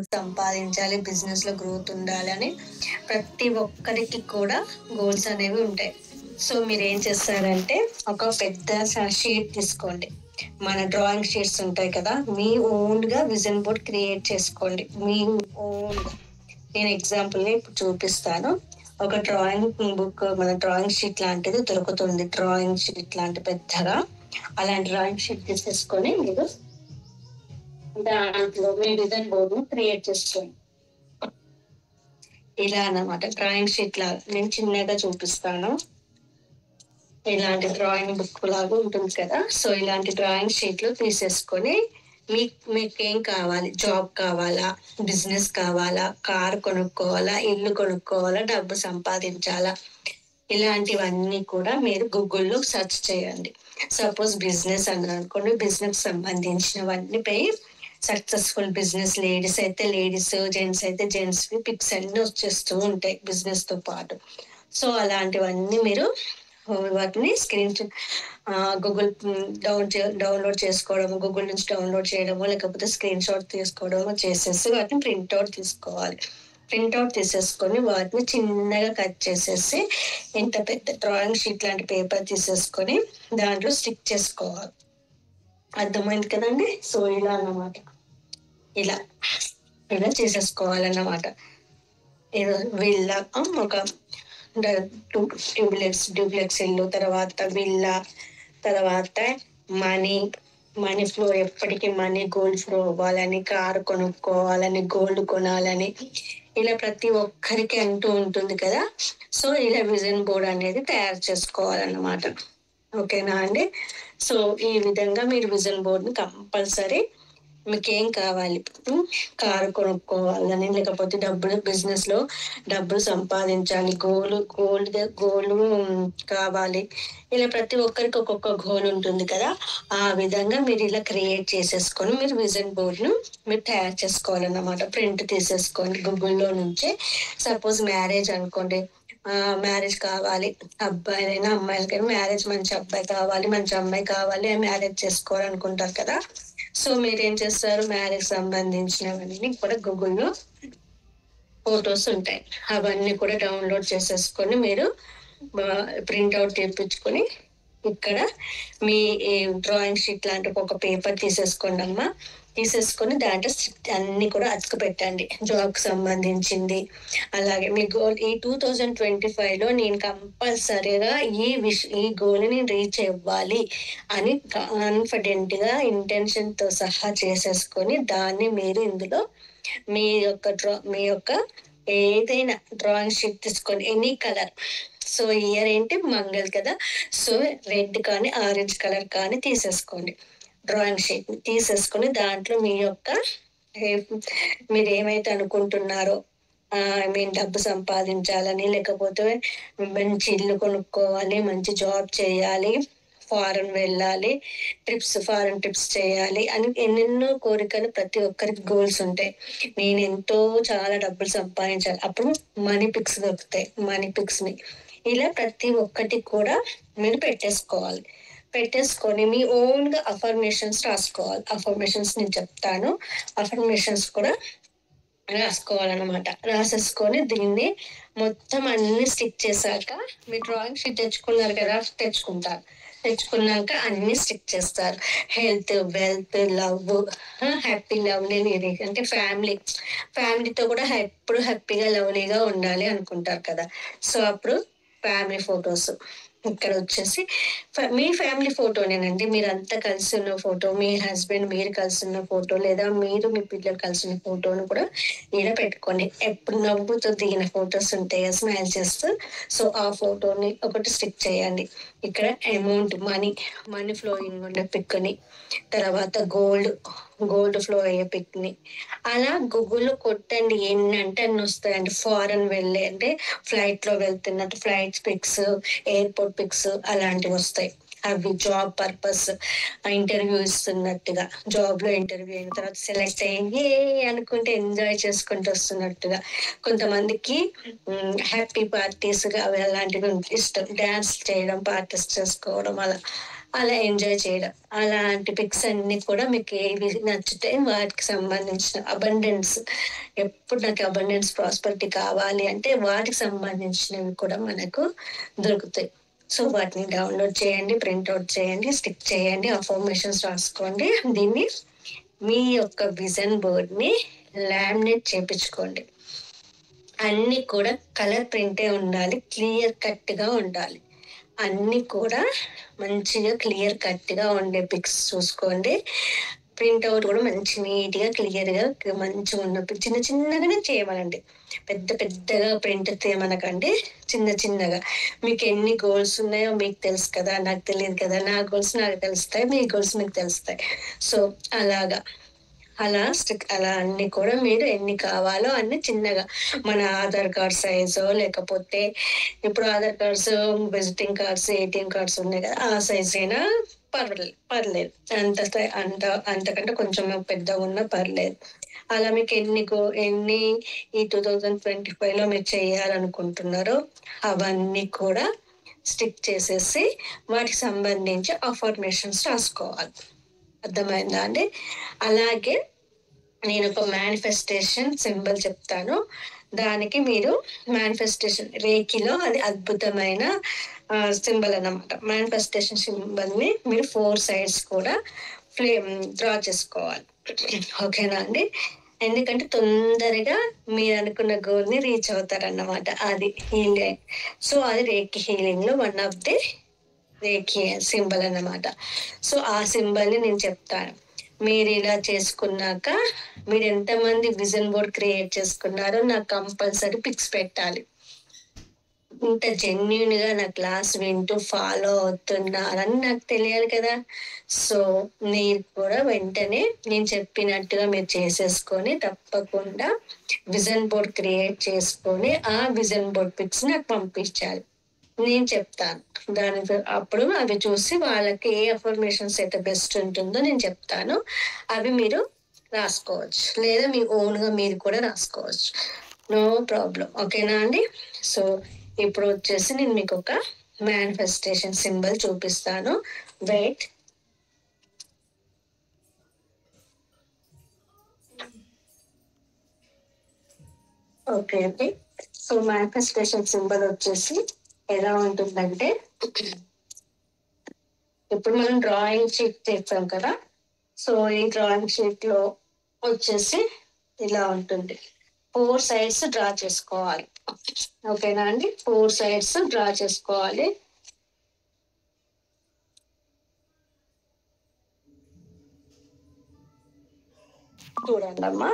సంపాదించాలి, బిజినెస్ లో గ్రోత్ ఉండాలి అని ప్రతి ఒక్కరికి కూడా గోల్స్ అనేవి ఉంటాయి. సో మీరు ఏం చేస్తారంటే ఒక పెద్ద షీట్ తీసుకోండి. మన డ్రాయింగ్ షీట్స్ ఉంటాయి కదా, మీ ఓన్ గా విజన్ బోర్డ్ క్రియేట్ చేసుకోండి. మీ ఓన్ గా నేను ఎగ్జాంపుల్ గా ఇప్పుడు చూపిస్తాను. ఒక డ్రాయింగ్ బుక్, మన డ్రాయింగ్ షీట్ లాంటిది దొరుకుతుంది. డ్రాయింగ్ షీట్ లాంటి పెద్దగా అలాంటి డ్రాయింగ్ షీట్ తీసేసుకొని మీరు దాంట్లో మీ విజన్ బోర్డ్ క్రియేట్ చేసుకోండి. ఇలా అన్నమాట. డ్రాయింగ్ షీట్ లాగా నేను చిన్నగా చూపిస్తాను. ఇలాంటి డ్రాయింగ్ బుక్ లాగా ఉంటుంది కదా, సో ఇలాంటి డ్రాయింగ్ షీట్లు తీసేసుకొని మీకేం కావాలి, జాబ్ కావాలా, బిజినెస్ కావాలా, కార్ కొనుక్కోవాలా, ఇల్లు కొనుక్కోవాలా, డబ్బు సంపాదించాలా, ఇలాంటివన్నీ కూడా మీరు గూగుల్లో సెర్చ్ చేయండి. సపోజ్ బిజినెస్ అని అనుకోండి, బిజినెస్ సంబంధించినవన్నీ పై సక్సెస్ఫుల్ బిజినెస్, లేడీస్ అయితే లేడీస్, జెంట్స్ అయితే జెంట్స్ పిక్స్ అన్ని వచ్చేస్తూ ఉంటాయి బిజినెస్ తో పాటు. సో అలాంటివన్నీ మీరు వాటిని గూగుల్ డౌన్లోడ్ చేసుకోవడము, గూగుల్ నుంచి డౌన్లోడ్ చేయడము, లేకపోతే స్క్రీన్ షాట్ తీసుకోవడము చేసేసి వాటిని ప్రింట్అవుట్ తీసుకోవాలి. ప్రింట్అవుట్ తీసేసుకొని వాటిని చిన్నగా కట్ చేసేసి ఇంత పెద్ద డ్రాయింగ్ షీట్ లాంటి పేపర్ తీసేసుకొని దాంట్లో స్టిక్ చేసుకోవాలి. అర్థమైంది కదండి? సో ఇలా అన్నమాట, ఇలా ఇలా చేసేసుకోవాలన్నమాట. వీళ్ళ ఒక డ్యూప్లెక్స్ ఇల్లు, తర్వాత విల్లా, తర్వాత మనీ ఫ్లో, ఎప్పటికీ మనీ గోల్డ్ ఫ్లో అవ్వాలని, కారు కొనుక్కోవాలని, గోల్డ్ కొనాలని, ఇలా ప్రతి ఒక్కరికి అంటూ ఉంటుంది కదా. సో ఇలా విజన్ బోర్డ్ అనేది తయారు చేసుకోవాలన్నమాట. ఓకేనా అండి? సో ఈ విధంగా మీరు విజన్ బోర్డ్ ని కంపల్సరీ, మీకేం కావాలి, కారు కొనుక్కోవాలని, లేకపోతే డబ్బులు, బిజినెస్ లో డబ్బులు సంపాదించాలి, గోల్డ్ కావాలి, ఇలా ప్రతి ఒక్కరికి ఒక్కొక్క గోల్ ఉంటుంది కదా. ఆ విధంగా మీరు ఇలా క్రియేట్ చేసేసుకొని మీరు విజన్ బోర్డ్ ను మీరు తయారు చేసుకోవాలన్నమాట. ప్రింట్ తీసేసుకోండి గూగుల్లో నుంచి. సపోజ్ మ్యారేజ్ అనుకోండి, మ్యారేజ్ కావాలి, అబ్బాయిలైనా అమ్మాయిలకైనా మ్యారేజ్, మంచి అబ్బాయి కావాలి, మంచి అమ్మాయి కావాలి, మ్యారేజ్ చేసుకోవాలనుకుంటారు కదా. సో మీరేం చేస్తారు, మ్యారేజ్ సంబంధించినవన్నీ కూడా గూగుల్లో ఫొటోస్ ఉంటాయి, అవన్నీ కూడా డౌన్లోడ్ చేసేసుకొని మీరు ప్రింట్అవుట్ తెప్పించుకొని ఇక్కడ మీ డ్రాయింగ్ షీట్ లాంటి ఒక పేపర్ తీసేసుకోండి అమ్మా. తీసేసుకొని దాంట్లో అన్ని కూడా అతుకు పెట్టండి, జాబ్ కి సంబంధించింది. అలాగే మీ గోల్ ఈ 2025 లో నేను కంపల్సరీగా ఈ గోల్ ని రీచ్ అవ్వాలి అని కాన్ఫిడెంట్ గా ఇంటెన్షన్ తో సహా చేసేసుకొని దాన్ని మీరు ఇందులో మీ యొక్క ఏదైనా డ్రాయింగ్ షీట్ తీసుకొని ఎనీ కలర్. సో ఇయర్ ఏంటి, మంగళ్ కదా, సో రెడ్ కానీ ఆరెంజ్ కలర్ కానీ తీసేసుకోండి. డ్రాయింగ్ షీట్ తీసేసుకొని దాంట్లో మీరు ఏమైతే అనుకుంటున్నారో, డబ్బు సంపాదించాలని, లేకపోతే మంచి ఇల్లు కొనుక్కోవాలి, మంచి జాబ్ చేయాలి, ఫారెన్ వెళ్ళాలి, ఫారెన్ ట్రిప్స్ చేయాలి అని ఎన్నెన్నో కోరికలు ప్రతి ఒక్కరికి గోల్స్ ఉంటాయి. నేను చాలా డబ్బులు సంపాదించాలి, అప్పుడు మనీ పిక్స్ దొరుకుతాయి. మనీ పిక్స్ ని ఇలా ప్రతి ఒక్కటి కూడా మీరు పెట్టేసుకొని మీ ఓన్ గా అఫర్మేషన్స్ రాసుకోవాలి. అఫర్మేషన్స్ నేను చెప్తాను, అఫర్మేషన్స్ కూడా రాసుకోవాలన్నమాట. రాసేసుకొని దీన్ని మొత్తం అన్ని స్టిక్ చేశాక, మీ డ్రాయింగ్ షీట్ తెచ్చుకున్నారు కదా, తెచ్చుకున్నాక అన్ని స్టిక్ చేస్తారు. Health, wealth, love, happy, lovely, అంటే ఫ్యామిలీతో కూడా ఎప్పుడు హ్యాపీగా లవ్లీగా ఉండాలి అనుకుంటారు కదా. సో అప్పుడు ఫ్యామిలీ ఫొటోస్ ఇక్కడ వచ్చేసి మీ ఫ్యామిలీ ఫోటోనేనండి, మీరంతా కలిసి ఉన్న ఫోటో, మీ హస్బెండ్ మీరు కలిసి ఉన్న ఫోటో, లేదా మీరు మీ పిల్లలు కలిసి ఉన్న ఫోటోను కూడా ఇలా పెట్టుకోండి. ఎప్పుడు నవ్వుతూ దిగిన ఫొటోస్ ఉంటాయి, స్మైల్ చేస్తూ. సో ఆ ఫోటోని ఒకటి స్టిక్ చేయండి. ఇక్కడ అమౌంట్, మనీ ఫ్లోయింగ్ ఉండే పిక్ ని, తర్వాత గోల్డ్ ఫ్లో అయ్యే పిక్ ని అలా గూగుల్లో కొట్టండి. ఎన్నంటే అన్ని వస్తాయండి. ఫారెన్ వెళ్ళే అంటే ఫ్లైట్ లో వెళ్తున్నట్టు ఫ్లైట్ పిక్స్, ఎయిర్పోర్ట్ పిక్స్ అలాంటివి వస్తాయి. అవి జాబ్ పర్పస్, ఇంటర్వ్యూ ఇస్తున్నట్టుగా, జాబ్ లో ఇంటర్వ్యూ అయిన తర్వాత సెలెక్ట్ అయ్యి అనుకుంటే ఎంజాయ్ చేసుకుంటూ వస్తున్నట్టుగా. కొంతమందికి హ్యాపీ పార్టీస్ అవి అలాంటివి ఇష్టం, డాన్స్ చేయడం, పార్టీస్ చేసుకోవడం అలా. అలా ఎంజాయ్ చేయడం. అలాంటి పిక్స్ అన్ని కూడా మీకు ఏవి నచ్చితే వాటికి సంబంధించిన అబండెన్స్, ఎప్పుడు నాకు అబండెన్స్ ప్రాస్పరిటీ కావాలి అంటే వాటికి సంబంధించినవి కూడా మనకు దొరుకుతాయి. సో వాటిని డౌన్లోడ్ చేయండి, ప్రింట్అవుట్ చేయండి, స్టిక్ చేయండి, అఫర్మేషన్స్ రాసుకోండి. దీన్ని మీ యొక్క విజన్ బోర్డ్ ని లామినేట్ చేపించుకోండి. అన్ని కూడా కలర్ ప్రింటే ఉండాలి, క్లియర్ కట్ గా ఉండాలి. అన్ని కూడా మంచిగా క్లియర్ కట్ గా ఉండే పిక్స్ చూసుకోండి. ప్రింట్అవుట్ కూడా మంచి నీట్ గా క్లియర్ గా మంచిగా ఉన్న చిన్న చిన్నగానే చేయమనండి. పెద్ద పెద్దగా ప్రింట్ చేయమనకండి, చిన్న చిన్నగా. మీకు ఎన్ని గోల్స్ ఉన్నాయో మీకు తెలుసు కదా, నాకు తెలియదు కదా. నా గోల్స్ నాకు తెలుస్తాయి, మీ గోల్స్ మీకు తెలుస్తాయి. సో అలాగా అలా అన్ని కూడా మీరు ఎన్ని కావాలో అన్ని చిన్నగా, మన ఆధార్ కార్డ్ సైజు, లేకపోతే ఇప్పుడు Aadhaar cards, visiting cards, ATM cards ఉన్నాయి కదా, ఆ సైజ్ అయినా పర్లేదు. అంతకంటే కొంచెం పెద్దగా ఉన్నా పర్లేదు. అలా మీకు ఎన్ని ఈ 2025 లో మీరు చేయాలనుకుంటున్నారో అవన్నీ కూడా స్టిక్ చేసేసి వాటికి సంబంధించి అఫర్మేషన్స్ రాసుకోవాలి. అర్థమైందా అండి? అలాగే నేను ఒక మేనిఫెస్టేషన్ సింబల్ చెప్తాను. దానికి మీరు మేనిఫెస్టేషన్ రేకిలో అది అద్భుతమైన సింబల్ అన్నమాట. మేనిఫెస్టేషన్ సింబల్ ని మీరు 4 sides కూడా డ్రా చేసుకోవాలి. ఓకేనా అండి? ఎందుకంటే తొందరగా మీరు అనుకున్న గోల్ ని రీచ్ అవుతారన్నమాట. అది హీలింగ్. సో అది రేకి హీలింగ్ లో one of the Reiki symbol అన్నమాట. సో ఆ సింబల్ ని నేను చెప్తాను. మీరు ఇలా చేసుకున్నాక మీరు ఎంతమంది విజన్ బోర్డ్ క్రియేట్ చేసుకున్నారో నాకు కంపల్సరీ పిక్స్ పెట్టాలి. ఇంత జెన్యున్ గా నా క్లాస్ వింటూ ఫాలో అవుతున్నారని నాకు తెలియాలి కదా. సో మీరు కూడా వెంటనే నేను చెప్పినట్టుగా మీరు చేసేసుకొని తప్పకుండా విజన్ బోర్డ్ క్రియేట్ చేసుకొని ఆ విజన్ బోర్డ్ పిక్స్ నాకు పంపించాలి. నేను చెప్తాను అప్పుడు అవి చూసి వాళ్ళకి ఏ అఫర్మేషన్స్ అయితే బెస్ట్ ఉంటుందో నేను చెప్తాను. అవి మీరు రాసుకోవచ్చు, లేదా మీ ఓన్ గా మీరు కూడా రాసుకోవచ్చు. No problem. ఓకేనా అండి? సో ఇప్పుడు వచ్చేసి నేను మీకు ఒక మేనిఫెస్టేషన్ సింబల్ చూపిస్తాను. వెయిట్. ఓకే అండి. సో మేనిఫెస్టేషన్ సింబల్ వచ్చేసి ఎలా ఉంటుందంటే, ఇప్పుడు మనం డ్రాయింగ్ షీట్ చేస్తాం కదా. సో ఈ డ్రాయింగ్ షీట్ లో వచ్చేసి ఇలా ఉంటుంది. 4 sides డ్రా చేసుకోవాలి. ఓకేనా అండి? 4 sides డ్రా చేసుకోవాలి. చూడండి అమ్మా,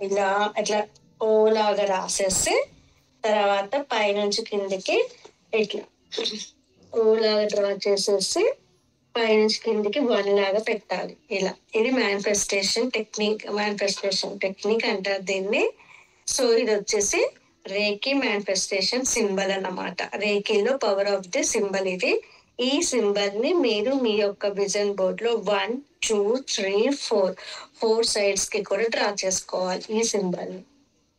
ఇలా ఇట్లా ఓ లాగా రాసేసి తర్వాత పైనుంచి కిందికి ఇట్లా ఓ లాగా డ్రా చేసేసి పైనుంచి కిందికి 1 లాగా పెట్టాలి. ఇలా ఇది మేనిఫెస్టేషన్ టెక్నిక్ అంటారు దీన్ని. సో ఇది వచ్చేసి రేకి మేనిఫెస్టేషన్ సింబల్ అన్నమాట. రేకిలో పవర్ ఆఫ్ ది సింబల్ ఇది. ఈ సింబల్ ని మీరు మీ యొక్క విజన్ బోర్డ్ లో 1, 2, 3, 4 sides కి కూడా డ్రా చేసుకోవాలి. ఈ సింబల్ ని,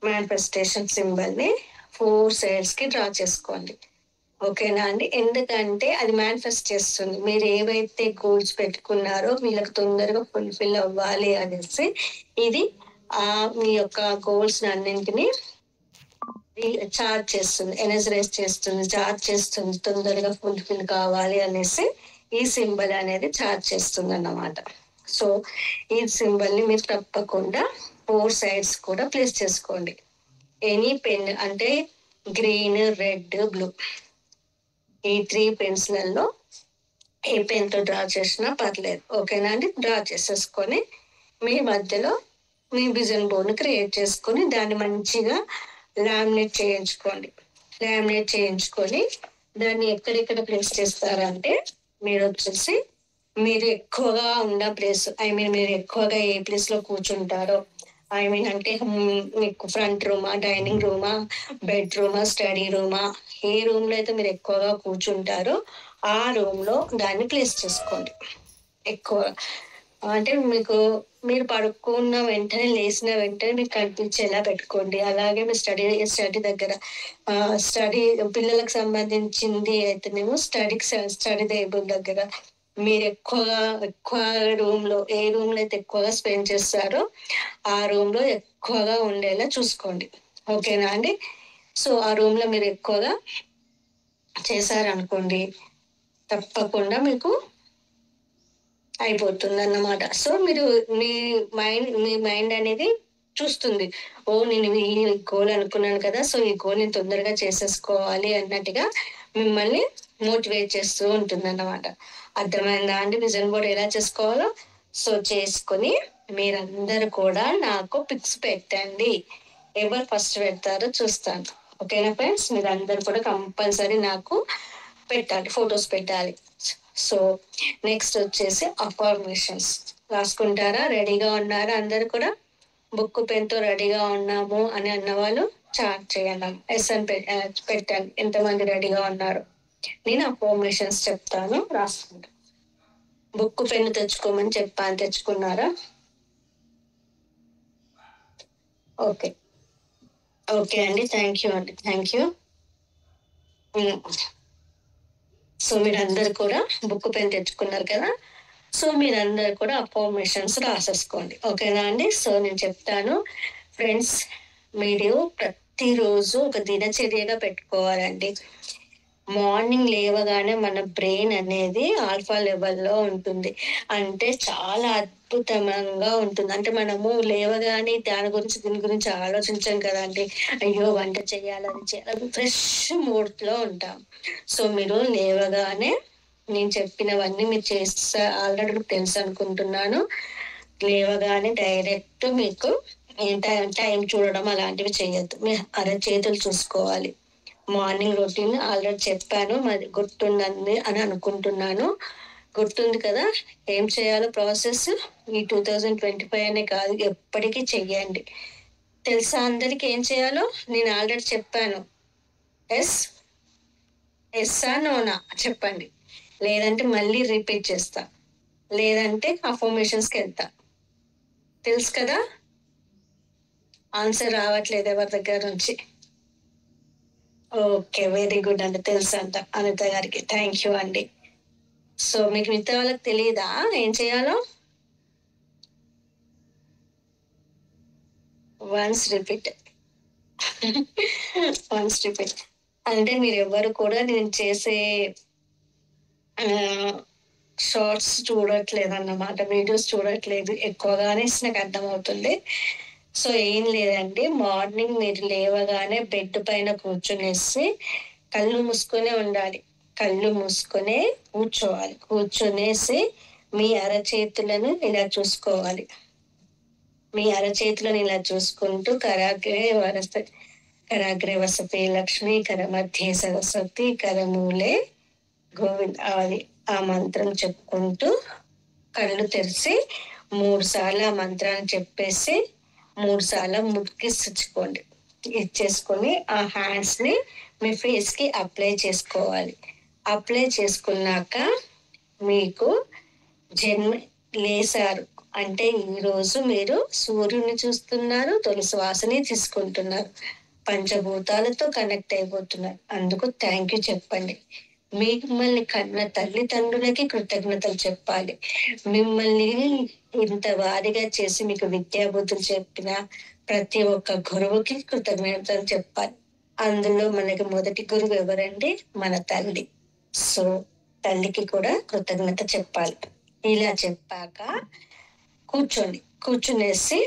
మేనిఫెస్టేషన్ సింబల్ ని 4 sides కి డ్రా చేసుకోండి. ఓకేనా అండి? ఎందుకంటే అది మేనిఫెస్ట్ చేస్తుంది. మీరు ఏవైతే గోల్స్ పెట్టుకున్నారో వీళ్ళకి తొందరగా ఫుల్ఫిల్ అవ్వాలి అనేసి ఇది మీ యొక్క గోల్స్ అన్నింటినీ చార్జ్ చేస్తుంది, ఎనర్జరైజ్ చేస్తుంది, చార్జ్ చేస్తుంది. తొందరగా ఫుల్ఫిల్ కావాలి అనేసి ఈ సింబల్ అనేది చార్జ్ చేస్తుంది అన్నమాట. సో ఈ సింబల్ ని మీరు తప్పకుండా 4 sides కూడా ప్లేస్ చేసుకోండి. ఎనీ పెన్ అంటే గ్రీన్, రెడ్, బ్లూ, ఈ 3 పెన్స్లలో ఏ పెన్ తో డ్రా చేసినా పర్లేదు. ఓకేనా అండి? డ్రా చేసేసుకొని మీ మధ్యలో మీ విజన్ బోర్డ్ క్రియేట్ చేసుకొని దాన్ని మంచిగా లామినేట్ చేయించుకొని దాన్ని ఎక్కడెక్కడ ప్లేస్ చేస్తారంటే, మీరు వచ్చేసి మీరు ఎక్కువగా ఉన్న ప్లేస్, మీరు ఎక్కువగా ఏ ప్లేస్ లో కూర్చుంటారో, అంటే మీకు ఫ్రంట్ రూమా, డైనింగ్ రూమా, బెడ్ రూమా, స్టడీ రూమా, ఏ రూమ్ లో అయితే మీరు ఎక్కువగా కూర్చుంటారో ఆ రూమ్ లో దాన్ని ప్లేస్ చేసుకోండి. ఎక్కువ అంటే మీరు పడుకున్న వెంటనే లేచిన వెంటనే మీకు కనిపించేలా పెట్టుకోండి. అలాగే మీ స్టడీ దగ్గర స్టడీ పిల్లలకు సంబంధించింది అయితేనేమో స్టడీ టేబుల్ దగ్గర, మీరు ఎక్కువ రూమ్ లో ఏ రూమ్ లో అయితే ఎక్కువగా స్పెండ్ చేస్తారో ఆ రూమ్ లో ఎక్కువగా ఉండేలా చూసుకోండి. ఓకేనా అండి? సో ఆ రూమ్ లో మీరు ఎక్కువగా చేశారనుకోండి, తప్పకుండా మీకు అయిపోతుంది అన్నమాట. సో మీరు మీ మైండ్ అనేది చూస్తుంది, ఓ నేను ఈ గోల్ అనుకున్నాను కదా, సో ఈ గోల్ నేను తొందరగా చేసేసుకోవాలి అన్నట్టుగా మిమ్మల్ని మోటివేట్ చేస్తూ ఉంటుంది అన్నమాట. అర్థమైందా అండి విజన్ బోర్డ్ ఎలా చేసుకోవాలో? సో చేసుకుని మీరందరూ కూడా నాకు పిక్స్ పెట్టండి. ఎవరు ఫస్ట్ పెడతారో చూస్తాను. ఓకేనా ఫ్రెండ్స్? మీరందరూ కూడా కంపల్సరీ నాకు పెట్టాలి, ఫొటోస్ పెట్టాలి. సో నెక్స్ట్ వచ్చేసి అఫర్మేషన్స్ రాసుకుంటారా? రెడీగా ఉన్నారా? అందరు కూడా బుక్ పెన్ తో రెడీగా ఉన్నాము అని అన్న వాళ్ళు చాట్ చేయండి. ఎస్ఎన్ పెట్టండి ఎంతమంది రెడీగా ఉన్నారు. నేను అఫర్మేషన్స్ చెప్తాను, రాసుకుంటాను. బుక్ పెన్ తెచ్చుకోమని చెప్పాను, తెచ్చుకున్నారా? ఓకే ఓకే అండి, థ్యాంక్ యూ అండి, థ్యాంక్ యూ. సో మీరందరు కూడా బుక్ పెన్ తెచ్చుకున్నారు కదా, సో మీరందరు కూడా అఫర్మేషన్స్ రాసేసుకోండి. ఓకేనా అండి? సో నేను చెప్తాను ఫ్రెండ్స్, మీరు ప్రతిరోజు ఒక దినచర్యగా పెట్టుకోవాలండి. మార్నింగ్ లేవగానే మన బ్రెయిన్ అనేది ఆల్ఫా లెవెల్లో ఉంటుంది, అంటే చాలా అద్భుతంగా ఉంటుంది. అంటే మనము లేవగానే దాని గురించి దీని గురించి ఆలోచించాం కదా అండి, అయ్యో వంట చేయాలని చేయాలి, ఫ్రెష్ మూడ్ లో ఉంటాం. సో మీరు లేవగానే నేను చెప్పినవన్నీ మీరు చేస్తా, ఆల్రెడీ మీకు తెలుసు అనుకుంటున్నాను. లేవగానే డైరెక్ట్ మీకు టైం చూడడం అలాంటివి చేయొద్దు, మీ అరచేతులు చూసుకోవాలి. మార్నింగ్ రొటీన్ ఆల్రెడీ చెప్పాను, మరి గుర్తుందని అని అనుకుంటున్నాను. గుర్తుంది కదా ఏం చేయాలో ప్రాసెస్? ఈ 2025 అనే కాదు, ఎప్పటికీ చెయ్యండి. తెలుసా అందరికి ఏం చేయాలో? నేను ఆల్రెడీ చెప్పాను. ఎస్ ఎస్సా నోనా చెప్పండి, లేదంటే మళ్ళీ రిపీట్ చేస్తా, లేదంటే అఫర్మేషన్స్కి వెళ్తా. తెలుసు కదా? ఆన్సర్ రావట్లేదు ఎవరి దగ్గర నుంచి. ఓకే, వెరీ గుడ్ అండి, తెలుసు అంట అనిత గారికి, థ్యాంక్ యూ అండి. సో మీకు మిగతా వాళ్ళకి తెలియదా ఏం చేయాలో? వన్స్ రిపీట్ వన్స్ రిపీట్ అంటే మీరు ఎవరు కూడా నేను చేసే షార్ట్స్ చూడట్లేదు అన్నమాట, వీడియోస్ చూడట్లేదు ఎక్కువగానే నాకు అర్థమవుతుంది. సో ఏం లేదండి, మార్నింగ్ మీరు లేవగానే బెడ్ పైన కూర్చునేసి కళ్ళు మూసుకునే ఉండాలి, కళ్ళు మూసుకునే కూర్చోవాలి. కూర్చునేసి మీ అరచేతులను ఇలా చూసుకోవాలి. మీ అరచేతులను ఇలా చూసుకుంటూ కరాగ్రే వసతే లక్ష్మీ, కర మధ్య సరస్వతి, కరమూలే గోవింద్, అది ఆ మంత్రం చెప్పుకుంటూ కళ్ళు తెరిచి 3 సార్లు ఆ మంత్రాన్ని చెప్పేసి 3 సార్లు ముక్కిచ్చుకోండి. ఇచ్చేసుకొని ఆ హ్యాండ్స్ ని మీ ఫేస్ కి అప్లై చేసుకోవాలి. అప్లై చేసుకున్నాక మీకు జన్మ లేసారు అంటే ఈ రోజు మీరు సూర్యుని చూస్తున్నారు, తొలి శ్వాసని తీసుకుంటున్నారు, పంచభూతాలతో కనెక్ట్ అయిపోతున్నారు. అందుకు థ్యాంక్ యూ చెప్పండి. మిమ్మల్ని కన్న తల్లిదండ్రులకి కృతజ్ఞతలు చెప్పాలి. మిమ్మల్ని ఇంత వారిగా చేసి మీకు విద్యాబుద్ధులు చెప్పిన ప్రతి ఒక్క గురువుకి కృతజ్ఞతలు చెప్పాలి. అందులో మనకి మొదటి గురువు ఎవరండి? మన తల్లి. సో తల్లికి కూడా కృతజ్ఞత చెప్పాలి. ఇలా చెప్పాక కూర్చోండి. కూర్చునేసి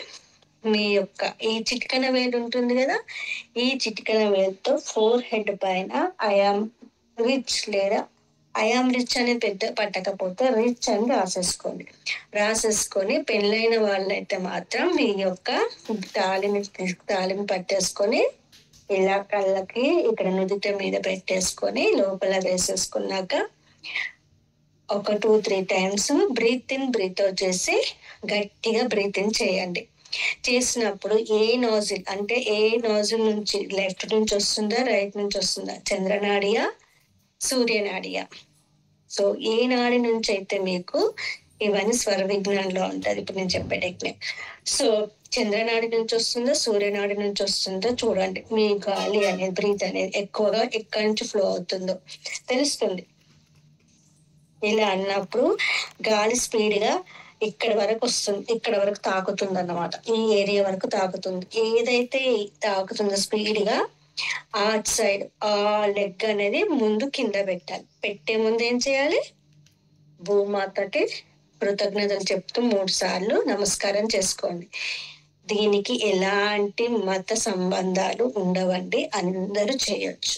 మీ యొక్క ఈ చిటికన వేలు ఉంటుంది కదా, ఈ చిటికన వేలుతో 4 హెడ్ పైన ఐఆమ్ రిచ్ లేదా ఐఆమ్ రిచ్ అని పట్టకపోతే రిచ్ అని రాసేసుకోండి. రాసేసుకొని పెళ్ళైన వాళ్ళైతే మాత్రం మీ యొక్క తాళిని పట్టేసుకొని ఇలా కళ్ళకి ఇక్కడ నుదుట మీద పెట్టేసుకొని లోపల వేసేసుకున్నాక ఒక 2-3 times breath in breath out చేసి గట్టిగా బ్రీత్ ఇన్ చేయండి. చేసినప్పుడు ఏ నాజిల్ అంటే ఏ నాజిల్ నుంచి, లెఫ్ట్ నుంచి వస్తుందా రైట్ నుంచి వస్తుందా, చంద్రనాడియా సూర్యనాడియా? సో ఏ నాడి నుంచి అయితే మీకు ఇవన్నీ స్వర విజ్ఞానంలో ఉంటది ఇప్పుడు నేను చెప్పే టెక్నిక్. సో చంద్రనాడి నుంచి వస్తుందో సూర్యనాడి నుంచి వస్తుందో చూడండి. మీ గాలి అనేది బ్రీత్ అనేది ఎక్కువగా ఎక్కడి నుంచి ఫ్లో అవుతుందో తెలుస్తుంది. ఇలా అన్నప్పుడు గాలి స్పీడ్గా ఇక్కడ వరకు వస్తుంది, ఇక్కడ వరకు తాకుతుంది అన్నమాట. ఈ ఏరియా వరకు తాకుతుంది. ఏదైతే తాకుతుందో స్పీడ్గా ఆ సైడ్ ఆ లెగ్ అనేది ముందు కింద పెట్టాలి. పెట్టే ముందు ఏం చేయాలి? భూమాతకి కృతజ్ఞతలు చెప్తూ 3 సార్లు నమస్కారం చేసుకోండి. దీనికి ఎలాంటి మత సంబంధాలు ఉండవండి, అందరూ చేయొచ్చు.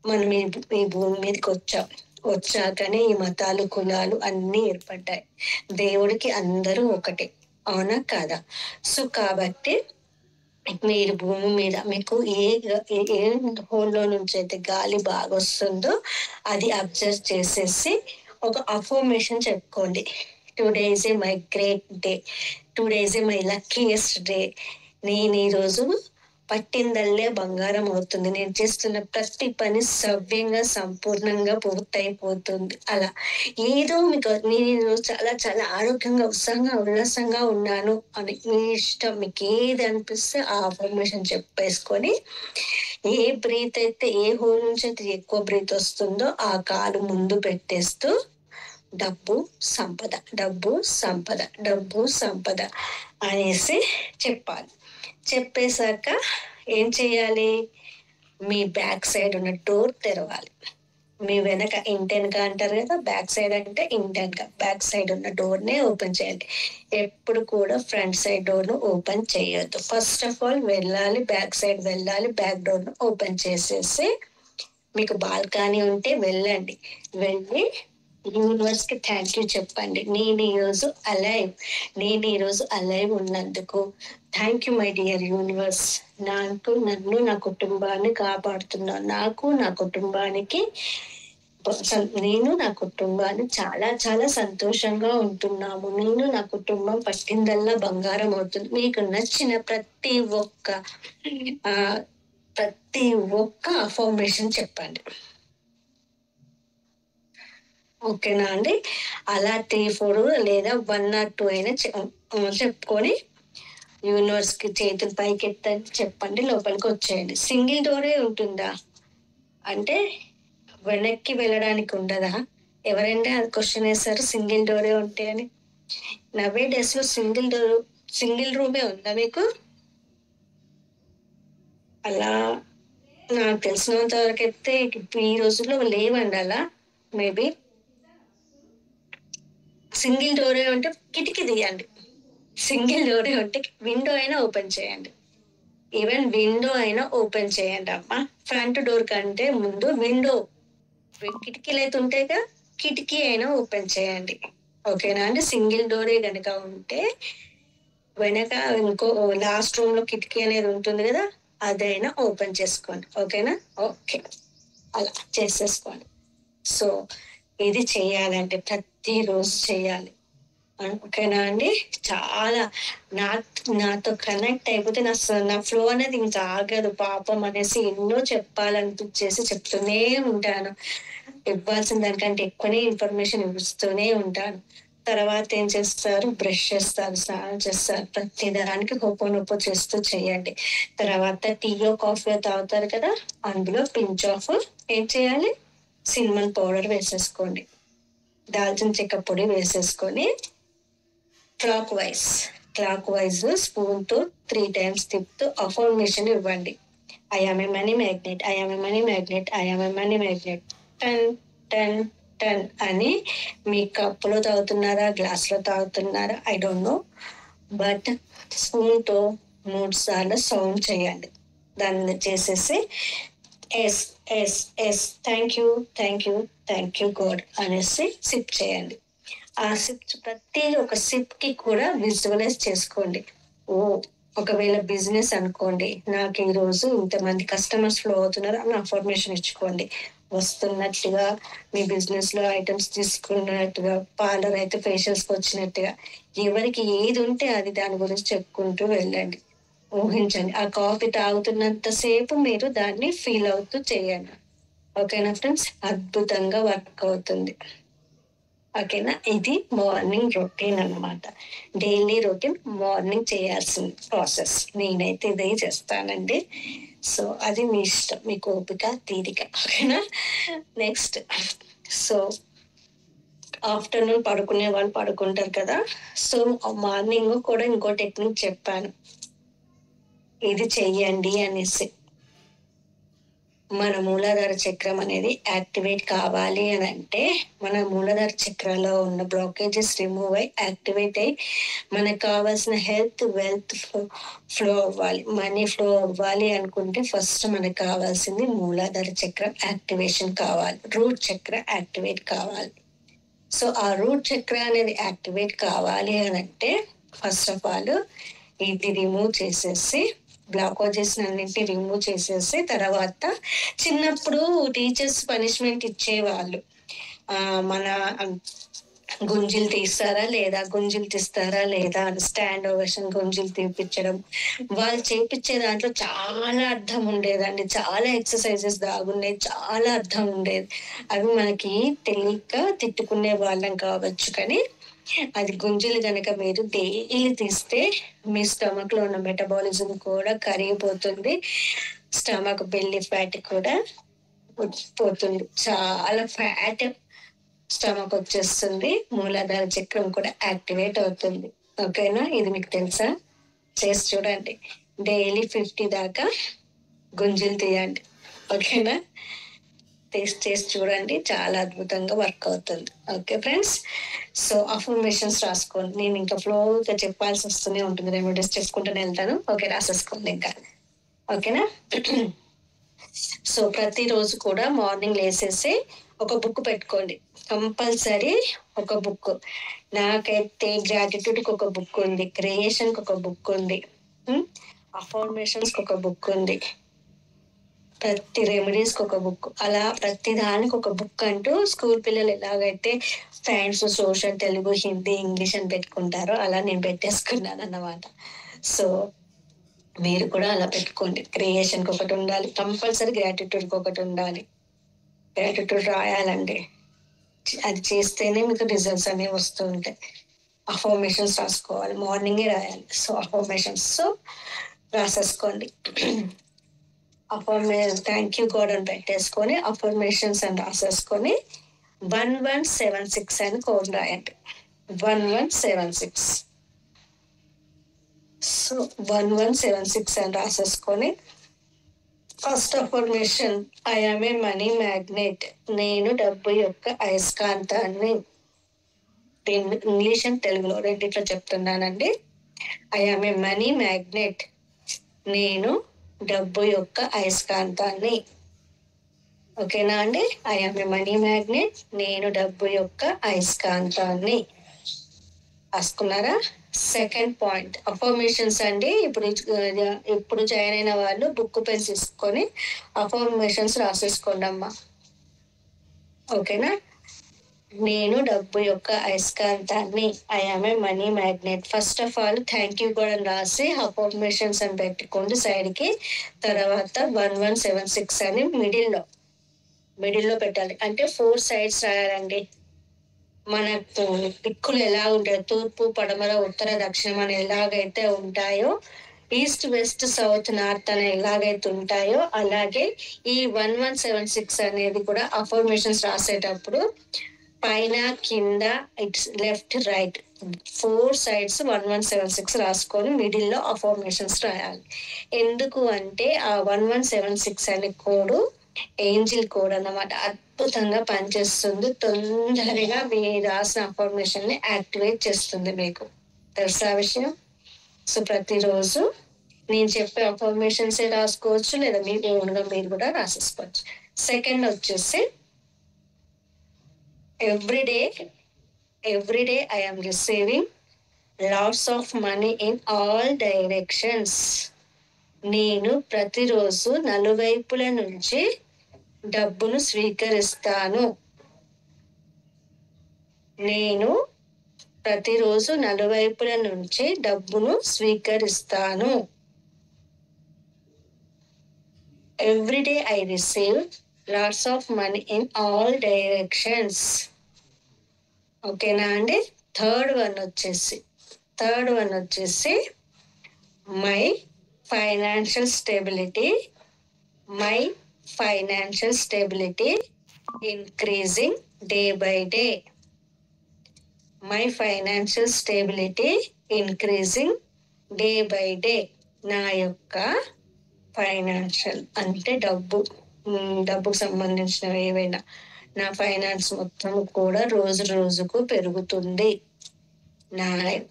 మనం ఈ భూమి మీదకి వచ్చాకనే ఈ మతాలు కులాలు అన్నీ ఏర్పడ్డాయి. దేవుడికి అందరూ ఒకటే, అవునా కాదా? సో కాబట్టి మీరు భూమి మీద మీకు ఏ హోల్లో నుంచి అయితే గాలి బాగా వస్తుందో అది అబ్జర్వ్ చేసేసి ఒక అఫర్మేషన్ చెప్పుకోండి. Today is a my great day, today is a my luckiest day. నేను ఈరోజు పట్టిందల్లే బంగారం అవుతుంది, నేను చేస్తున్న ప్రతి పని సవ్యంగా సంపూర్ణంగా పూర్తయిపోతుంది. అలా ఏదో మీకు నేను ఈరోజు చాలా చాలా ఆరోగ్యంగా ఉత్సాహంగా ఉల్లాసంగా ఉన్నాను అని మీ ఇష్టం, మీకు ఏది అనిపిస్తే ఆ అఫర్మేషన్ చెప్పేసుకొని ఏ బ్రీత్ అయితే ఏ హోల్ నుంచి అయితే ఎక్కువ బ్రీత్ వస్తుందో ఆ కాలు ముందు పెట్టేస్తూ డబ్బు సంపద, డబ్బు సంపద, డబ్బు సంపద అనేసి చెప్పాలి. చెప్పేశాక ఏం చేయాలి? మీ బ్యాక్ సైడ్ ఉన్న డోర్ తెరవాలి. మీ వెనక ఇంటెన్గా అంటారు కదా, బ్యాక్ సైడ్ అంటే ఇంటెన్గా, బ్యాక్ సైడ్ ఉన్న డోర్నే ఓపెన్ చేయండి. ఎప్పుడు కూడా ఫ్రంట్ సైడ్ డోర్ను ఓపెన్ చేయొద్దు. ఫస్ట్ ఆఫ్ ఆల్ వెళ్ళాలి, బ్యాక్ సైడ్ వెళ్ళాలి, బ్యాక్ డోర్ను ఓపెన్ చేసేసి మీకు బాల్కనీ ఉంటే వెళ్ళండి. వెళ్ళి యూనివర్స్ కి థ్యాంక్ యూ చెప్పండి. నేను ఈరోజు అలైవ్ ఉన్నందుకు thank you my dear universe. నన్ను నా కుటుంబాన్ని కాపాడుతున్నాను. నాకు నా కుటుంబానికి నేను నా కుటుంబాన్ని చాలా చాలా సంతోషంగా ఉంటున్నాము. నేను నా కుటుంబం పట్టిందల్లా బంగారం అవుతుంది. మీకు నచ్చిన ప్రతి ఒక్క అఫర్మేషన్ చెప్పండి. ఓకేనా అండి? అలా 3-4 లేదా 1 or 2 అయినా చెప్పుకొని యూనివర్స్ కి చేతులు పైకి ఎత్తండి, చెప్పండి, లోపలికి వచ్చేయండి. సింగిల్ డోరే ఉంటుందా అంటే వెనక్కి వెళ్ళడానికి ఉండదా? ఎవరైనా క్వశ్చన్ వేస్తారు సింగిల్ డోరే ఉంటే అని. నవే డేస్ లో సింగిల్ రూమే ఉందా మీకు? అలా నాకు తెలిసినంత వరకు అయితే ఈ రోజుల్లో లేవండి అలా. మేబీ సింగిల్ డోరే ఉంటే కిటికీ తీయండి. సింగిల్ డోరే ఉంటే విండో అయినా ఓపెన్ చేయండి. ఈవెన్ విండో అయినా ఓపెన్ చేయండి అమ్మా. ఫ్రంట్ డోర్ కంటే ముందు కిటికీలు అయితే ఉంటాయిగా, కిటికీ అయినా ఓపెన్ చేయండి. ఓకేనా అండి? సింగిల్ డోరే కనుక ఉంటే వెనక ఇంకో లాస్ట్ రూమ్ లో కిటికీ అనేది ఉంటుంది కదా, అదైనా ఓపెన్ చేసుకోండి. ఓకేనా? ఓకే, అలా చేసేసుకోండి. సో ఇది చేయాలంటే ప్రతిరోజు చేయాలి. ఓకేనా అండి? చాలా నాతో కనెక్ట్ అయిపోతే నా ఫ్లో అనేది ఇంకా ఆగదు. పాపం అనేసి ఎన్నో చెప్పాలనిపించేసి చెప్తూనే ఉంటాను. ఇవ్వాల్సిన దానికంటే ఎక్కువనే ఇన్ఫర్మేషన్ ఇస్తూనే ఉంటాను. తర్వాత ఏం చేస్తారు? బ్రష్ చేస్తారు, స్నానం చేస్తారు, ప్రతి దానికి హోపోనొప్పో చేస్తూ చేయండి. తర్వాత టీయో కాఫీయో తాగుతారు కదా, అందులో పించ్ ఆఫ్ ఏం చేయాలి? సిన్నమన్ పౌడర్ వేసేసుకోండి, దాల్చిన చెక్క పొడి వేసేసుకొని క్లాక్ వైజ్ స్పూన్ తో 3 times తిప్పుతూ అఫర్మేషన్ ఇవ్వండి. I am a money magnet, I am a money magnet, I am a money magnet. టన్ టన్ టన్ అని మీ కప్పులో తాగుతున్నారా, గ్లాస్ లో తాగుతున్నారా, I don't know, but spoon తో 3 సార్లు సౌండ్ చేయండి. దాన్ని చేసేసి yes yes yes thank you thank you thank you God అనేసి సిప్ చేయండి. ఆ సిప్ ప్రతి ఒక సిప్ కి కూడా విజువలైజ్ చేసుకోండి. ఓ ఒకవేళ బిజినెస్ అనుకోండి, నాకు ఈ రోజు ఇంతమంది కస్టమర్స్ ఫ్లో అవుతున్నారు అని అఫర్మేషన్ ఇచ్చుకోండి. వస్తున్నట్టుగా మీ బిజినెస్ లో ఐటమ్స్ తీసుకున్నట్టుగా, పార్లర్ అయితే ఫేషియల్స్ కి వచ్చినట్టుగా, ఎవరికి ఏది ఉంటే అది దాని గురించి చెప్పుకుంటూ వెళ్ళండి. ఊహించండి, ఆ కాఫీ తాగుతున్నంత సేపు మీరు దాన్ని ఫీల్ అవుతూ చేయండి. ఓకేనా ఫ్రెండ్స్? అద్భుతంగా వర్క్ అవుతుంది. ఓకేనా? ఇది మార్నింగ్ రొటీన్ అన్నమాట. డైలీ రొటీన్ మార్నింగ్ చేయాల్సిన ప్రాసెస్. నేనైతే ఇదే చేస్తానండి. సో అది మీ ఇష్టం, మీకు ఓపిక తీరిక. ఓకేనా? నెక్స్ట్, సో ఆఫ్టర్నూన్ పడుకునే వాళ్ళు పడుకుంటారు కదా. సో మార్నింగ్ కూడా ఇంకో టెక్నిక్ చెప్పాను, ఇది చెయ్యండి అనేసి. మన మూలాధార చక్రం అనేది యాక్టివేట్ కావాలి అని అంటే మన మూలాధార చక్రంలో ఉన్న బ్లాకేజెస్ రిమూవ్ అయ్యి యాక్టివేట్ అయ్యి మనకు కావాల్సిన హెల్త్ వెల్త్ ఫ్లో అవ్వాలి, మనీ ఫ్లో అవ్వాలి అనుకుంటే ఫస్ట్ మనకు కావాల్సింది మూలాధార చక్రం యాక్టివేషన్ కావాలి, రూట్ చక్ర యాక్టివేట్ కావాలి. సో ఆ రూట్ చక్ర అనేది యాక్టివేట్ కావాలి అని అంటే ఫస్ట్ ఆఫ్ ఆల్ ఇది రిమూవ్ చేసేసి బ్లాకేజెస్ అన్నింటి రిమూవ్ చేసేసి తర్వాత చిన్నప్పుడు టీచర్స్ పనిష్మెంట్ ఇచ్చేవాళ్ళు. మన గుంజీలు తీస్తారా లేదా అని స్టాండ్ ఓవేషన్ గుంజీలు తీపించడం, వాళ్ళు చేపించే దాంట్లో చాలా అర్థం ఉండేదండి, చాలా ఎక్సర్సైజెస్ దాగున్నాయి, చాలా అర్థం ఉండేది. అవి మనకి తెలియక తిట్టుకునే వాళ్ళం కావచ్చు, కానీ అది గుంజలు కనుక మీరు డైలీ తీస్తే మీ స్టమక్ లో ఉన్న మెటబాలిజం కూడా కరిగిపోతుంది, స్టమక్ బెల్లీ ఫ్యాట్ కూడా పోతుంది, చాలా ఫ్యాట్ స్టమక్ వచ్చేస్తుంది, మూలాధార చక్రం కూడా యాక్టివేట్ అవుతుంది. ఓకేనా, ఇది మీకు తెలుసా? చేసి చూడండి, డైలీ 50 దాకా గుంజలు తీయండి. ఓకేనా, టేస్ట్ చేసి చూడండి, చాలా అద్భుతంగా వర్క్ అవుతుంది. ఓకే ఫ్రెండ్స్, సో అఫర్మేషన్స్ రాసుకోండి. నేను ఇంకా ఫ్లోగా చెప్పాల్సి వస్తూనే ఉంటుంది, రెమెడీస్ చేసుకుంటూనే వెళ్తాను. ఓకే, రాసేసుకోండి ఇంకా. ఓకేనా, సో ప్రతిరోజు కూడా మార్నింగ్ లేసేసి ఒక బుక్ పెట్టుకోండి, కంపల్సరీ ఒక బుక్. నాకైతే గ్రాటిట్యూడ్కి ఒక బుక్ ఉంది, క్రియేషన్కి ఒక బుక్ ఉంది, అఫర్మేషన్స్కి ఒక బుక్ ఉంది, ప్రతి రెమెడీస్కి ఒక బుక్, అలా ప్రతి దానికి ఒక బుక్ అంటూ స్కూల్ పిల్లలు ఎలాగైతే science social Telugu Hindi English అని పెట్టుకుంటారో అలా నేను పెట్టేసుకున్నాను అన్నమాట. సో మీరు కూడా అలా పెట్టుకోండి, క్రియేషన్కి ఒకటి ఉండాలి, కంపల్సరీ గ్రాటిట్యూడ్కి ఒకటి ఉండాలి. గ్రాటిట్యూడ్ రాయాలండి, అది చేస్తేనే మీకు రిజల్ట్స్ అనేవి వస్తూ ఉంటాయి. అఫర్మేషన్స్ రాసుకోవాలి, మార్నింగే రాయాలి. సో అఫర్మేషన్స్ రాసేసుకోండి. థ్యాంక్ యూ గాడ్ అని పెట్టేసుకొని అఫర్మేషన్స్ అని రాసేసుకొని 1176 అని కోడ్ రాయండి. 1176. సో 1176 అని రాసేసుకొని first affirmation, I am a money magnet, నేను డబ్బు యొక్క అయస్కాంతాన్ని. ఇంగ్లీష్ అండ్ తెలుగులో రెండిట్లో చెప్తున్నానండి. I am a money magnet, నేను డబ్బు యొక్క అయస్కాంతాన్ని. ఓకేనా అండి, I am a money magnet, నేను డబ్బు యొక్క అయస్కాంతాన్ని. రాసుకున్నారా? సెకండ్ పాయింట్ అఫర్మేషన్స్ అండి. ఇప్పుడు జాయిన్ అయిన వాళ్ళు బుక్ పెన్స్ తీసుకొని అఫర్మేషన్స్ రాసేసుకోండి అమ్మా. ఓకేనా, నేను డబ్బు యొక్క అయస్కాంతాన్ని, I am a money magnet. First of all thank you కూడా రాసి అఫర్మేషన్స్ అని పెట్టుకోండి సైడ్ కి. తర్వాత 1176 అని మిడిల్లో పెట్టాలి, అంటే 4 sides రాయాలండి. మనకు దిక్కులు ఎలా ఉంటాయో తూర్పు పడమర ఉత్తర దక్షిణం అని ఎలాగైతే ఉంటాయో, ఈస్ట్ వెస్ట్ సౌత్ నార్త్ అని ఎలాగైతే ఉంటాయో అలాగే ఈ 1176 అనేది కూడా అఫర్మేషన్స్ రాసేటప్పుడు పైన కింద ఇట్స్ లెఫ్ట్ రైట్ 4 sides 1176 రాసుకొని మిడిల్లో అఫర్మేషన్స్ రాయాలి. ఎందుకు అంటే ఆ 1176 అనే కోడ్ ఏంజిల్ కోడ్ అన్నమాట, అద్భుతంగా పనిచేస్తుంది, తొందరగా మీ రాసిన అఫర్మేషన్ ని యాక్టివేట్ చేస్తుంది. మీకు తెలుసా విషయం? సో ప్రతిరోజు నేను చెప్పే అఫర్మేషన్స్ రాసుకోవచ్చు, లేదా మీ ఓన్గా మీరు కూడా రాసేసుకోవచ్చు. సెకండ్ వచ్చేసి every day I am receiving lots of money in all directions. నేను ప్రతిరోజు నలువైపుల నుంచి డబ్బును స్వీకరిస్తాను. నేను ప్రతిరోజు నలువైపుల నుంచి డబ్బును స్వీకరిస్తాను. Every day I receive lots of money in all directions. ఓకేనా అండి. థర్డ్ వన్ వచ్చేసి my financial stability increasing day by day. My financial stability increasing day by day. నా యొక్క ఫైనాన్షియల్ అంటే డబ్బుకు సంబంధించినవి ఏవైనా నా ఫైనాన్స్ మొత్తం కూడా రోజు రోజుకు పెరుగుతుంది.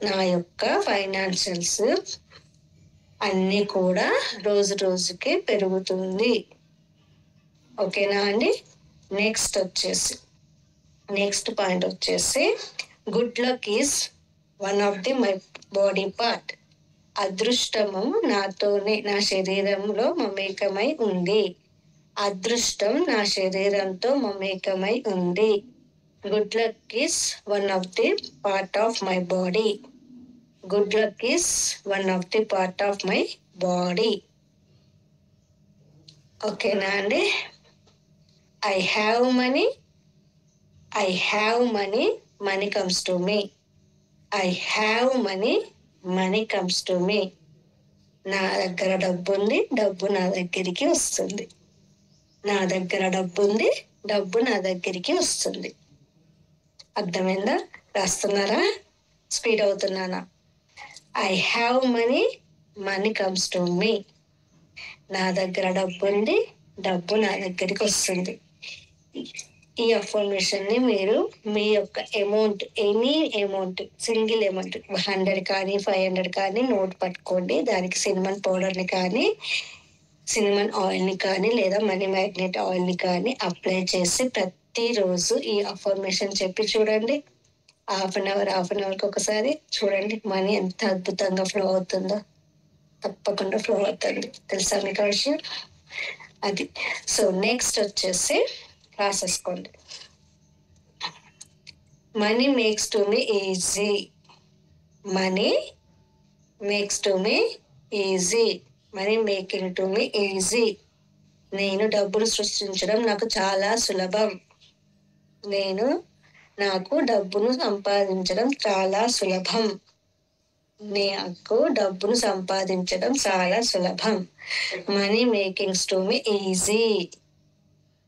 నా యొక్క ఫైనాన్షియల్స్ అన్నీ కూడా రోజు రోజుకి పెరుగుతుంది. ఓకేనా అండి. నెక్స్ట్ పాయింట్ వచ్చేసి good luck is one of the my body part. అదృష్టము నా శరీరంలో మమేకమై ఉంది. అదృష్టం నా శరీరంతో మమేకమై ఉంది. Good luck is one of the part of my body. Good luck is one of the part of my body. ఓకేనా అండి. I have money. Money comes to me. I have money comes to me. నా దగ్గర డబ్బు ఉంది, డబ్బు నా దగ్గరికి వస్తుంది. నా దగ్గర డబ్బు ఉంది, డబ్బు నా దగ్గరికి వస్తుంది. అర్థమైందా? రాస్తున్నారా? స్పీడ్ అవుతున్నానా? I have money comes to me. నా దగ్గర డబ్బు ఉంది, డబ్బు నా దగ్గరికి వస్తుంది. ఈ అఫర్మేషన్ ని మీరు మీ యొక్క ఎనీ అమౌంట్, సింగిల్ అమౌంట్ 100 కానీ 500 కానీ నోట్ పట్టుకోండి. దానికి సినిమన్ పౌడర్ ని కానీ, సినిమన్ ఆయిల్ ని కానీ, లేదా మనీ మ్యాగ్నెట్ ఆయిల్ ని కానీ అప్లై చేసి ప్రతిరోజు ఈ అఫర్మేషన్ చెప్పి చూడండి. హాఫ్ అన్ అవర్కి ఒకసారి చూడండి. మనీ ఎంత అద్భుతంగా ఫ్లో అవుతుందో. తప్పకుండా ఫ్లో అవుతుంది. తెలుసా మీకు ఆ విషయం? అది. సో నెక్స్ట్ వచ్చేసి రాసేసుకోండి. Money makes to me easy. Money makes to me easy. Money making to me easy. నేను డబ్బులు సృష్టించడం నాకు చాలా సులభం. నాకు డబ్బును సంపాదించడం చాలా సులభం. నాకు డబ్బును సంపాదించడం చాలా సులభం. Money makings to me easy.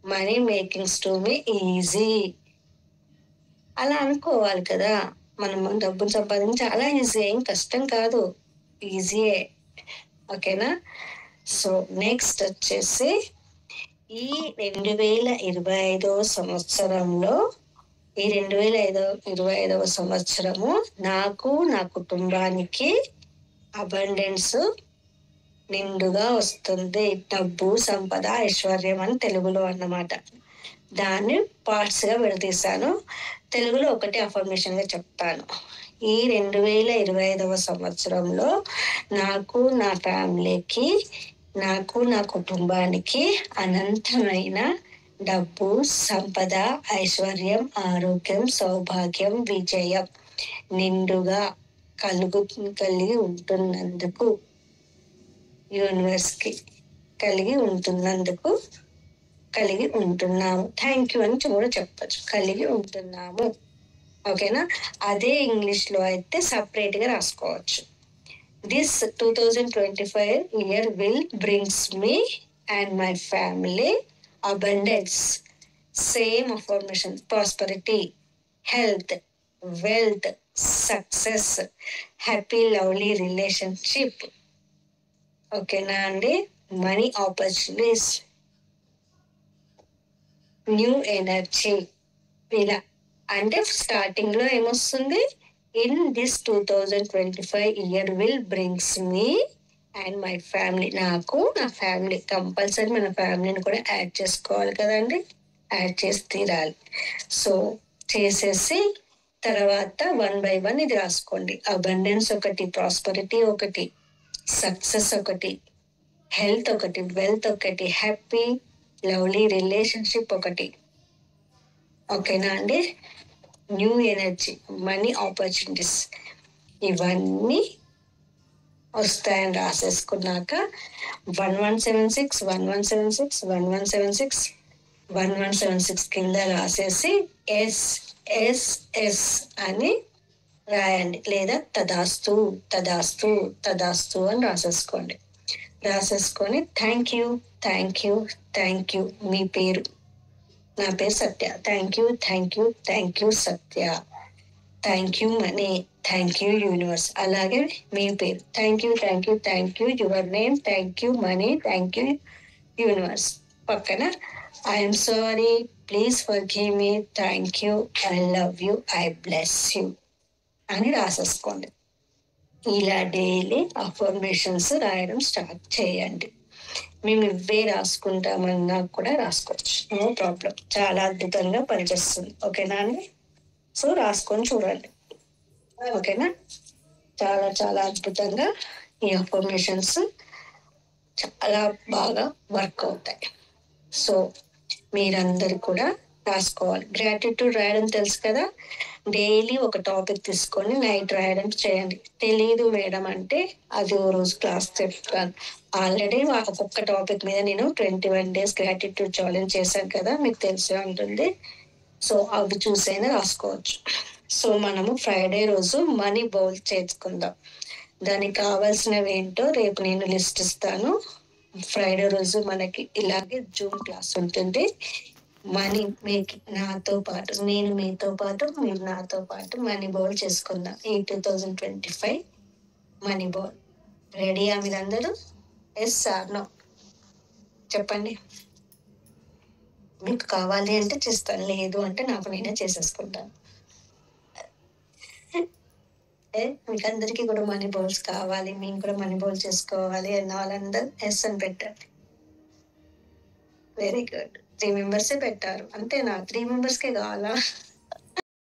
Money makings to me easy. అలా అనుకోవాలి కదా. మనం డబ్బును సంపాదించడం చాలా ఈజీ, ఏం కష్టం కాదు, ఈజీయే. ఓకేనా. సో నెక్స్ట్ వచ్చేసి ఈ 2025 సంవత్సరంలో, ఈ 2025 సంవత్సరము నాకు, నా కుటుంబానికి అబండెన్స్ నిండుగా వస్తుంది. డబ్బు, సంపద, ఐశ్వర్యం అని తెలుగులో అన్నమాట. దాన్ని పార్ట్స్ గా విడదీశాను. తెలుగులో ఒకటి అఫర్మేషన్ గా చెప్తాను. ఈ 2025 సంవత్సరంలో నాకు, నా ఫ్యామిలీకి, నాకు, నా కుటుంబానికి అనంతమైన డబ్బు, సంపద, ఐశ్వర్యం, ఆరోగ్యం, సౌభాగ్యం, విజయం నిండుగా కలిగి ఉంటున్నందుకు, యూనివర్స్ కి కలిగి ఉంటున్నాము. థ్యాంక్ యూ అని కూడా చెప్పచ్చు. కలిగి ఉంటున్నాము. ఓకేనా. అదే ఇంగ్లీష్ లో అయితే సపరేట్ గా రాసుకోవచ్చు. This 2025 year will brings me and my family abundance. Same affirmation: prosperity, health, wealth, success, happy, lovely relationship. ఓకేనా అండి. Money opportunities, new energy. ఇలా అంటే స్టార్టింగ్ లో ఏమొస్తుంది? In this 2025 year will brings me and my family. నాకు, నా family, compulsory మన ఫ్యామిలీని కూడా యాడ్ చేసుకోవాలి కదండి. యాడ్ చేసి తీరాలి. సో చేసేసి తర్వాత 1 by 1 ఇది రాసుకోండి. అబండెన్స్ ఒకటి, ప్రాస్పరిటీ ఒకటి, సక్సెస్ ఒకటి, హెల్త్ ఒకటి, వెల్త్ ఒకటి, హ్యాపీ లవ్లీ రిలేషన్షిప్ ఒకటి. ఓకేనా అండి. న్యూ ఎనర్జీ, మనీ ఆపర్చునిటీస్, ఇవన్నీ వస్తాయని రాసేసుకున్నాక 1176 1176 1176 1176 కింద రాసేసి SSS అని రాయండి. లేదా తదాస్తు తదాస్తు తదాస్తు అని రాసేసుకోండి. రాసేసుకొని థ్యాంక్ యూ మీ పేరు, నా పేరు Satya. Thank you Satya. Thank you money, thank you universe. అలాగే మీ పేరు thank you, thank you, thank you your name, thank you money, thank you universe. పక్కన I'm sorry, please forgive me, thank you, I love you, I bless you అని రాసేసుకోండి. ఇలా daily affirmations రాయడం start చేయండి. మేము ఇవే రాసుకుంటామన్నా కూడా రాసుకోవచ్చు, నో ప్రాబ్లం. చాలా అద్భుతంగా పనిచేస్తుంది. ఓకేనా అండి? సో రాసుకొని చూడండి. ఓకేనా? చాలా చాలా అద్భుతంగా ఈ అఫర్మేషన్స్ చాలా బాగా వర్క్ అవుతాయి. సో మీరందరూ కూడా రాసుకోవాలి. గ్రాటిట్యూడ్ రాయడం తెలుసు కదా, డైలీ ఒక టాపిక్ తీసుకొని నైట్ రాయడం చేయండి. తెలియదు మేడం అంటే అది ఓ రోజు క్లాస్ చెప్తాను. ఆల్రెడీ ఒక్కొక్క టాపిక్ మీద నేను 21 days గ్రాటిట్యూడ్ ఛాలెంజ్ చేశాను కదా, మీకు తెలిసే ఉంటుంది. సో అవి చూసైనా రాసుకోవచ్చు. సో మనము ఫ్రైడే రోజు మనీ బౌల్ చేసుకుందాం. దానికి కావాల్సినవి ఏంటో రేపు నేను లిస్ట్ ఇస్తాను. ఫ్రైడే రోజు మనకి ఇలాగే జూమ్ క్లాస్ ఉంటుంది. మనీ మీకు నాతో పాటు, నేను మీతో పాటు, మీరు నాతో పాటు మనీ బౌల్ చేసుకుందాం ఈ 2025 మనీ బౌల్. రెడీయా మీరందరూ? ఎస్ సార్ నో చెప్పండి. మీకు కావాలి అంటే చేస్తాను, లేదు అంటే నాకు నేనే చేసేసుకుంటాను. మీకు అందరికీ కూడా మనీ బౌల్స్ కావాలి, మేము కూడా మనీ బౌల్ చేసుకోవాలి అన్న వాళ్ళందరూ ఎస్ అని పెట్టండి. Very good. 3 members పెట్టారు. అంతేనా? 3 members కావాలా?